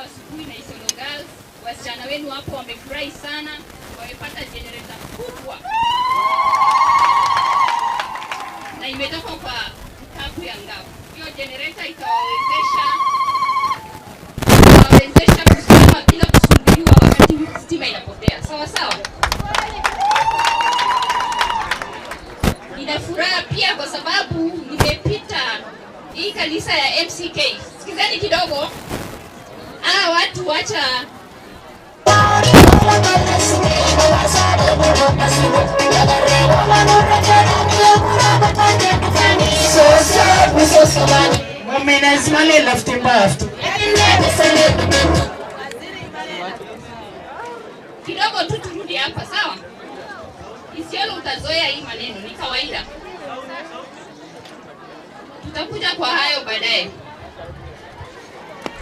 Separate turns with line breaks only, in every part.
asubuhi na Isiolo Girls. Wasichana wenu hapo wamefurahi sana, wamepata generator kubwa. Na imetoka kwa kapu ya Ngao. Hiyo generator itawawezesha kusoma bila kusumbuliwa wakati stima inapotea. Sawa sawa? Nina furaha pia kwa sababu nimepita hii kanisa ya MCK. Sikizeni kidogo. Watu wacha kidogo tu turudi hapa, sawa? Isiolo utazoea hii maneno, ni kawaida. Tutakuja kwa hayo baadaye.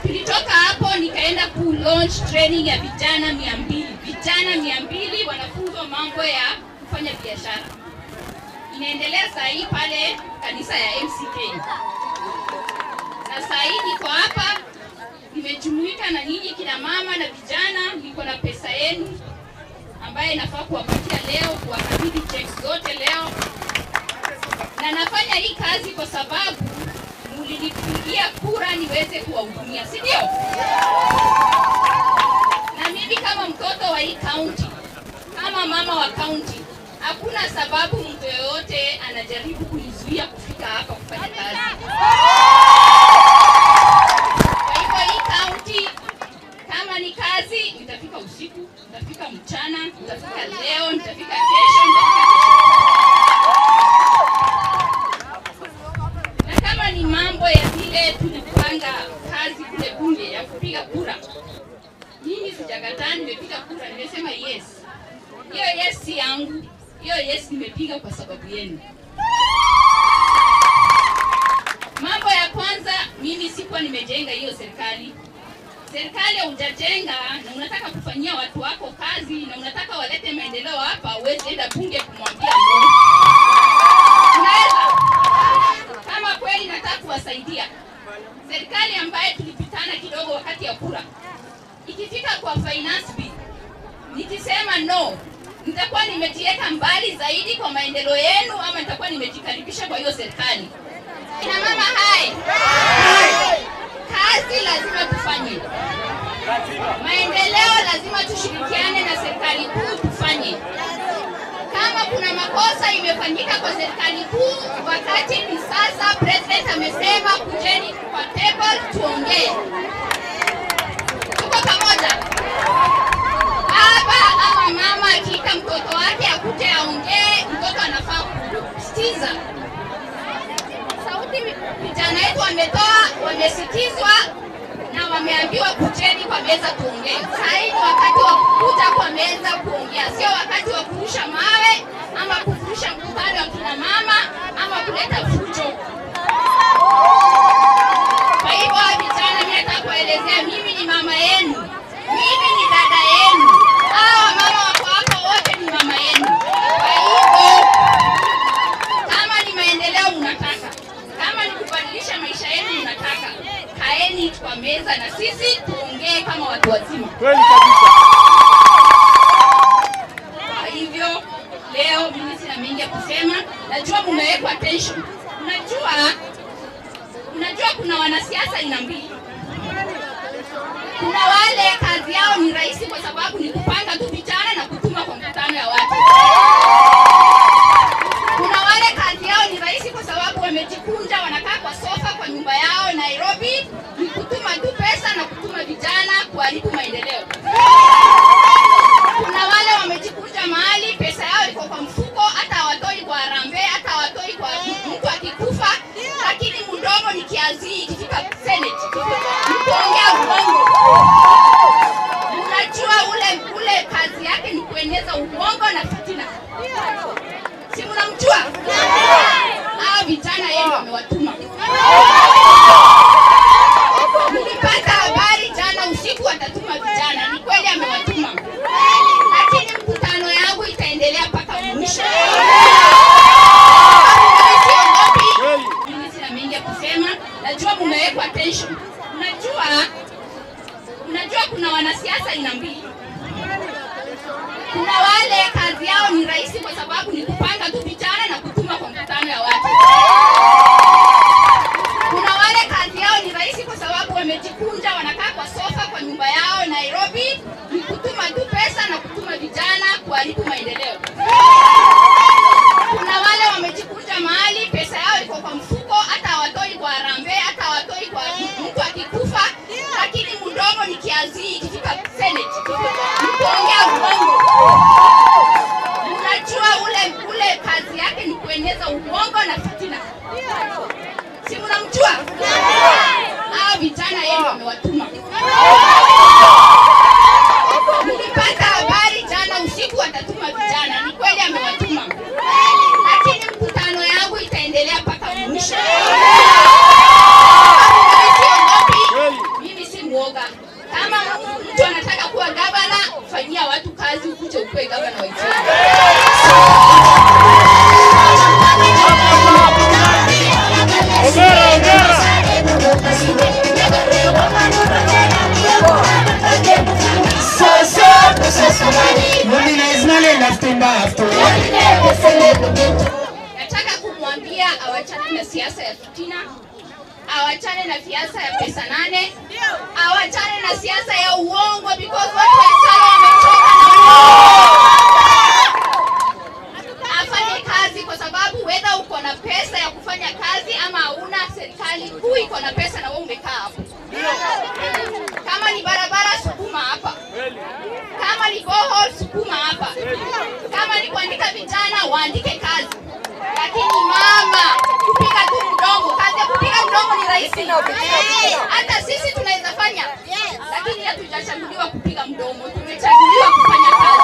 Tulitoka hapo nikaenda ku launch training ya vijana 200. Vijana 200 wanafunzwa mambo ya kufanya biashara. Inaendelea saa hii pale kanisa ya MCK. Na saa hii niko hapa nimejumuika na nyinyi kina mama na vijana, niko na pesa yenu ambaye nafaa kuwapatia leo, kuwakabidhi checks zote leo. Na nafanya hii kazi kwa sababu mlinipigia kura niweze kuwahudumia, si ndio? Na mimi kama mtoto wa hii county, kama mama wa county, hakuna sababu mtu yoyote anajaribu kunizuia kufika hapa kufanya kazi. Kwa hivyo hii county, kama ni kazi, nitafika usiku, nitafika mchana, nitafika leo, nitafika kesho, na kama ni mambo ya vile tulipanga kazi kule bunge ya kupiga kura, mimi sijakataa, nimepiga kura, nimesema yes. Hiyo yes si yangu, hiyo yes nimepiga kwa sababu yenu. Mambo ya kwanza, mimi sikuwa nimejenga hiyo serikali. Serikali hujajenga na unataka kufanyia watu wako kazi na unataka walete maendeleo hapa, huwezi enda bunge kumwambia no. Unaweza? Kama kweli nataka kuwasaidia. Serikali ambaye tulipitana kidogo wakati ya kura, ikifika kwa finance bill, nikisema no, nitakuwa nimejiweka mbali zaidi kwa maendeleo yenu ama nitakuwa nimejikaribisha kwa hiyo serikali? Ina mama hai. Kazi lazima tufanye. Maendeleo lazima tushirikiane na serikali kuu tufanye. Kama kuna makosa imefanyika kwa serikali kuu, wakati ni sasa. President amesema kujeni kwa table tuongee. Tuko pamoja? Baba ama mama akika mtoto wake akuje aongee, mtoto anafaa kusikiza. Sauti vijana wetu wametoa, wamesikizwa na wameambiwa kujeni kwa meza tuongee. Sasa ni wakati wa kukuja kwa meza kuongea, sio wakati wa kurusha mawe ama kufurusha mkutano wa kina mama ama kuleta fujo. Kwa hivyo vijana, mimi nataka kuelezea, mimi ni mama yenu, mimi ni dada yenu, hawa mama wako hapa wote ni mama yenu. Kwa hivyo kama ni maendeleo mnataka, kama ni kubadilisha maisha yenu mnataka, kaeni kwa meza na sisi tuongee kama watu wazima.
Kweli kabisa.
Kwa hivyo leo mimi sina mengi ya kusema. Najua mmewekwa attention. Unajua kuna wanasiasa aina mbili. Kuna wale kazi yao ni rahisi kwa sababu ni kupanga tu vijana na kutuma kwa mkutano ya watu. Kuna wale kazi yao ni rahisi kwa sababu wamejikunja, wanakaa kwa sofa kwa nyumba yao Nairobi, ni kutuma tu pesa na kutuma vijana kuharibu maendeleo. Kuna wale wamejikunja mahali, pesa yao iko kwa mfuko, hata hawatoi kwa harambee, hata hawatoi kwa mtu akikufa, lakini mdomo ni kiazi ikifika Senate. Mkuongea uongo. Unajua ule kazi yake ni kueneza uongo na fitina. Si mnamjua? Hao vijana yeye wamewatuma. Nilipata habari jana usiku watatuma vijana. Ni kweli amewatuma. Lakini mkutano yangu itaendelea mpaka mwisho. Mimi sina mengi ya kusema. Najua mmewekwa attention. Unajua kuna wanasiasa aina mbili. Kuna wale kazi yao ni rahisi kwa sababu ni kupanga tu vijana na kutuma kwa mkutano ya watu. Kuna wale kazi yao ni rahisi kwa sababu wamejikunja, wanakaa kwa sofa kwa nyumba yao Nairobi, ni kutuma tu pesa na kutuma vijana kuharibu maendeleo. Kuna wale wamejikunja mahali, pesa yao iko kwa mfuko, hata hawatoi kwa harambee, hata hawatoi kwa mtu akikufa, lakini mdomo ni kiazi ikifika Senate, kuongea uongo. Unajua ule kazi yake ni kueneza uongo na fitina. Si mnamjua? Hao vijana yeye amewatuma. Nilipata habari jana usiku atatuma vijana. Ni kweli amewatuma. Lakini mkutano yangu itaendelea mpaka mwisho. Mimi si muoga. Kama mtu anataka kuwa gavana, fanyia watu kazi ukuje ukue gavana wa nchi. Nataka kumwambia awachane na siasa ya fitina, awachane na siasa ya pesa nane, awachane na siasa ya uongo because watu wa Isaya wamechoka na uongo. Afanye kazi kwa sababu whether uko na pesa ya kufanya kazi ama hauna, serikali kuu iko na pesa na wewe umekaa hapo. Kama ni barabara sukuma hapa. Kama ni borehole sukuma hapa. Kama ni kuandika vijana waandike kazi. Lakini mama, kupiga tu mdomo, kazi ya kupiga mdomo ni rahisi. Hata sisi tunaweza fanya. Lakini hatujachaguliwa kupiga mdomo, tumechaguliwa kufanya kazi.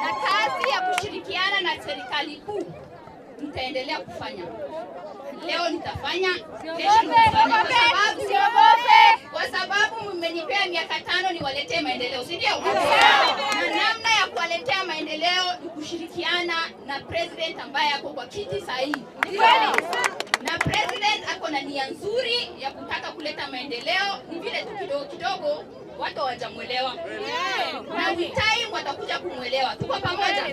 Na kazi ya kushirikiana na serikali kuu nitaendelea kufanya. Leo nitafanya, kesho nitafanya kwa sababu mmenipea miaka 5 niwaletee maendeleo, si ndio? Na namna ya kuwaletea maendeleo ni kushirikiana na president ambaye ako kwa kiti sahihi. Na president ako na nia nzuri ya kutaka kuleta maendeleo, ni vile tu kidogo kidogo watu hawajamuelewa. Na with time watakuja kumuelewa. Tuko pamoja?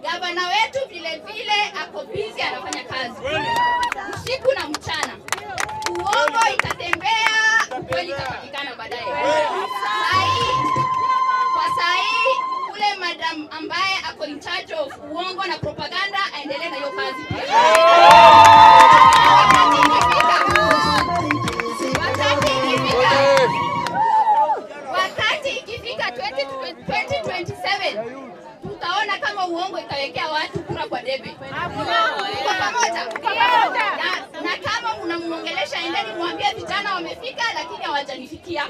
Gavana wetu vile vile ako busy anafanya kazi. Usiku na mchana. Uongo itatembea, ukweli itapatikana baadaye. Kwa sahi ule madam ambaye ako in charge of uongo na propaganda aendelee na hiyo kazi pia. Wakati ikifika 2027 tutaona kama uongo itawekea watu kura kwa debe. Kwa pamoja. Na kama mnamuongelesha endeni mwambie vijana wamefika lakini hawajanifikia.